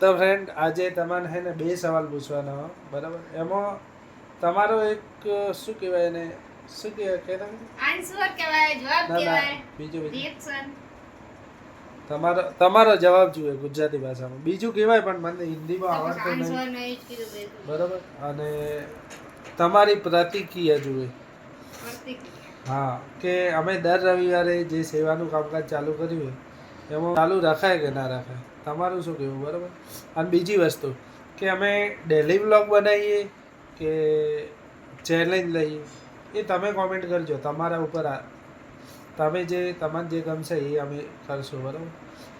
તો ફ્રેન્ડ આજે તમારે હે ને 2 સવાલ પૂછવાના હો બરાબર. એમાં તમારો એક શું કહેવાય એને શું કહેવાય કે તમે આન્સર કહેવાય, જવાબ કહેવાય, બીજું રિએક્શન. તમારો જવાબ જોઈએ ગુજરાતી ભાષામાં. બીજું કહેવાય પણ મને હિન્દીમાં આવડતું આન્સર નહીં નહીં કીધું બરાબર. અને તમારી પ્રતિક્રિયા જોઈએ. પ્રતિક્રિયા. હા, કે અમે દર રવિવારે જે સેવાનું કામકાજ ચાલુ કર્યું હોય એમાં ચાલુ રખાય કે ના રખાય, તમારું શું કહેવું બરાબર. અને બીજી વસ્તુ કે અમે ડેલી વ્લોગ બનાવીએ કે ચેલેન્જ લઈએ એ તમે કોમેન્ટ કરજો. તમારા ઉપર તમે જે તમને જે ગમશે એ અમે કરશું બરાબર.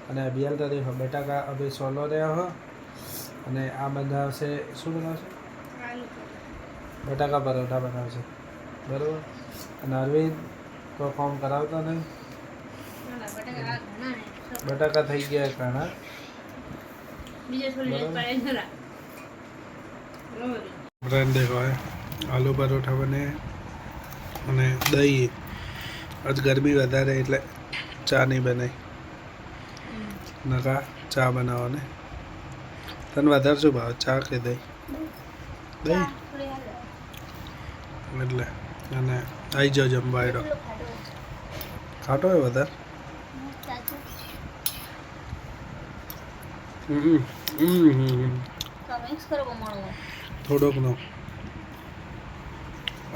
અને અભિયાલ તારીખ બટાકા અમે સોલો રહ્યા હો અને આ બનાવશે શું બનાવશે બટાકા પરોઠા બનાવશે બરાબર. અને અરવિંદ કોઈ ફોર્મ કરાવતો નહીં. બટાકા થઈ ગયા ઘણા. ફ્રેન્ડ देखो है आलू परोठा बने અને દહીં. આજ ગરમી વધારે એટલે ચા નહીં બનાવી. નકા ચા બનાવો ને તને વધારે શું ભાવ ચા કે દહીં? દહીં એટલે અને આવી જાઓ જમવા એડો. ખાટો હોય વધારે. થોડોક નો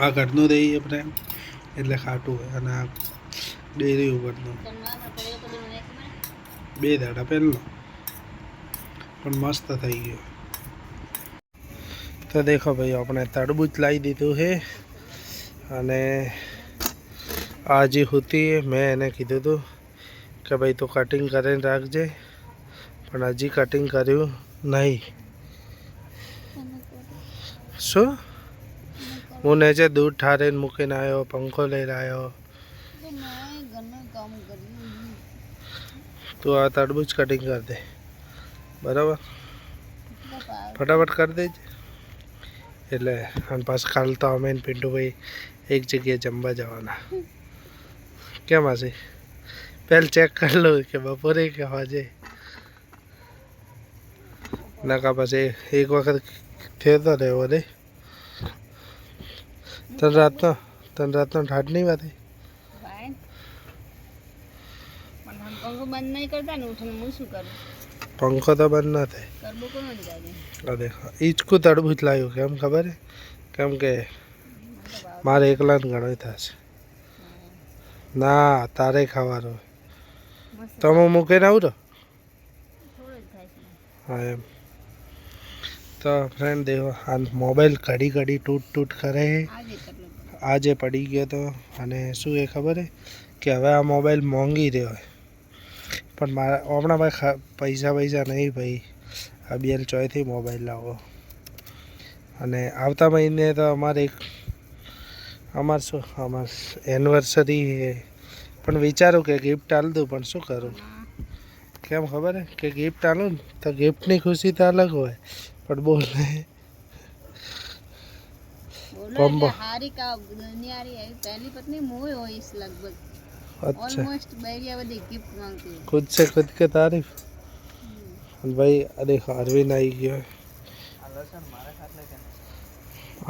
આ ઘરનું દહીં આપણે એટલે ખાટું હોય અને આ ડેરી ઉપરનું 2 દાડા પહેલો પણ મસ્ત થઈ ગયો. તો દેખો ભાઈ આપણે તરબૂચ લાવી દીધું છે અને આ જે હોતી મેં એને કીધું હતું કે ભાઈ તું કટિંગ કરીને રાખજે પણ હજી કટિંગ કર્યું નહીં. શું હું નીચે દૂધ ઠારીને મૂકીને આવ્યો, પંખો લઈને આવ્યો. તું આ તરબૂચ કટિંગ કરી દે બરાબર. ફટાફટ કરી દેજે એટલે. અને પાછું કાલ તો અમે પિન્ટુભાઈ એક જગ્યાએ જમવા જવાના. કેમ હશે પહેલ ચેક કરી લો કે બપોરે કે આજે નકા પછી એક વખત થયો તો રહેવો નહીં. તને રાતનો ઠાઠ નહીં વાતે. પંખો તો બંધ ના થાય. દેખો ઈચકું તરબૂચ લાવ્યું કેમ ખબર હે? કેમ કે મારે એકલાને ઘણો થશે. ના તારે ખાવાનો તમે મૂકીને આવું તો હા એમ. તો ફ્રેન્ડ દેખો આ મોબાઈલ ઘડી ઘડી તૂટ કરે. આજે પડી ગયો તો અને શું એ ખબર હે કે હવે આ મોબાઈલ મોંઘી રહ્યો હોય પણ મારા હમણાં ભાઈ પૈસા નહીં ભાઈ. આ બેન ચોયથી મોબાઈલ લાવો અને આવતા મહિને તો અમારે એનિવર્સરી છે પણ વિચારું કે ગિફ્ટ આલ દઉં પણ શું કરું. કેમ ખબર હે કે ગિફ્ટ આલું ને તો ગિફ્ટની ખુશી તો અલગ હોય પણ બોલ खुद से खुद के तारीफ भाई. अरे अरविंद आई गयो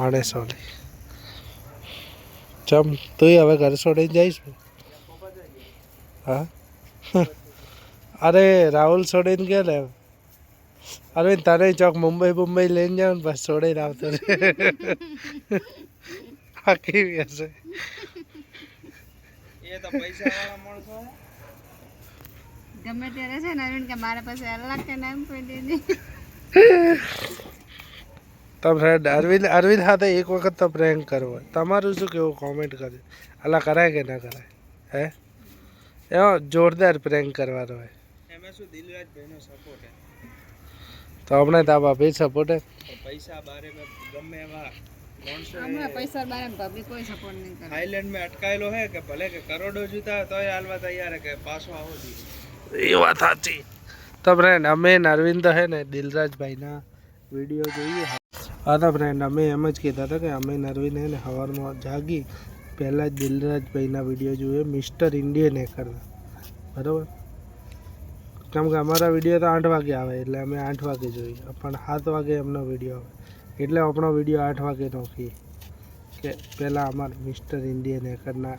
आने सोले चम तू હવે ઘર છોડીને જઈશ. હા અરે રાહુલ છોડીને ગયો ને અરવિંદ તને ચોક મુંબઈ લઈને જાવ ને બસ છોડીને આવતો રે. આ કેવી હશે એ તો પૈસા વાળા માણસો ગમે ત્યારે છે ને અરવિંદ કે મારા પાસે અલ્લાહ કે નામ પડી દે. તો ફ્રેન્ડ અરવિંદ સાથે એક વખત તો પ્રેન્ક કરવો. તમારું શું કેવું કોમેન્ટ કરજો. અલ્લાહ કરાય કે ના કરાય હે? એવો જોરદાર પ્રેન્ક કરવાનો હોય. એમાં શું દિલરાજભાઈનો સપોર્ટ હે તો હમણાં તા ભાભી સપોર્ટ હે. પૈસા બારે ગમે એવા પૈસા બારે ભાભી કોઈ સપોર્ટ નહીં કરે. થાઈલેન્ડ में અટકાયેલો હે કે ભલે કે કરોડો જીતા તોય હાલવા તૈયાર હે કે પાછો આવો દી. એ વાત સાચી. તો ફ્રેન્ડ અમે અરવિંદ હે ને દિલરાજભાઈના વિડીયો જોઈએ. હા તો ફ્રેન્ડ અમે એમ જ કહેતા હતા કે અમે અરવિંદ હે ને સવારમાં જાગી પહેલાં જ દિલરાજભાઈના વિડીયો જોઈએ મિસ્ટર ઇન્ડિયન હેકરના બરાબર. કેમ કે અમારા વિડીયો તો 8 વાગે આવે એટલે અમે 8 વાગે જોઈએ પણ 7 વાગે એમનો વિડીયો આવે એટલે આપણો વિડીયો 8 વાગે નાખીએ કે પહેલાં અમારા મિસ્ટર ઇન્ડિયન હેકરના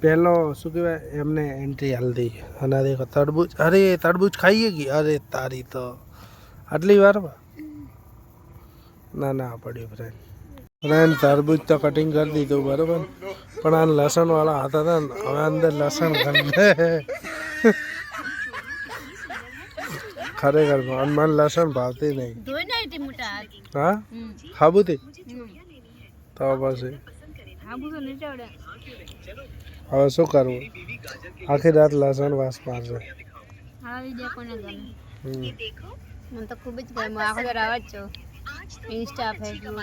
પહેલો શું કહેવાય એમને એન્ટ્રી હાલ દઈએ અને દેખો તરબૂચ અરે તરબૂચ ખાઈએ ગઈ અરે તારી તો આટલી વારમાં ના ના પડ્યું ફ્રેન્ડ તરબૂચ તો કટિંગ કરી દીધું બરાબર પણ આ લસણવાળા હતા ને હવે અંદર લસણ કરી દે ખરેખર મને લસણ ભાવતી નહીં હા ખાબુથી તો પછી હવે શું કરવું આખી રાત લસણ વાસ મારશે મને તો ખૂબ જ ગમે આખો દર આવે જ છો ઇન્સ્ટા ફેસબુક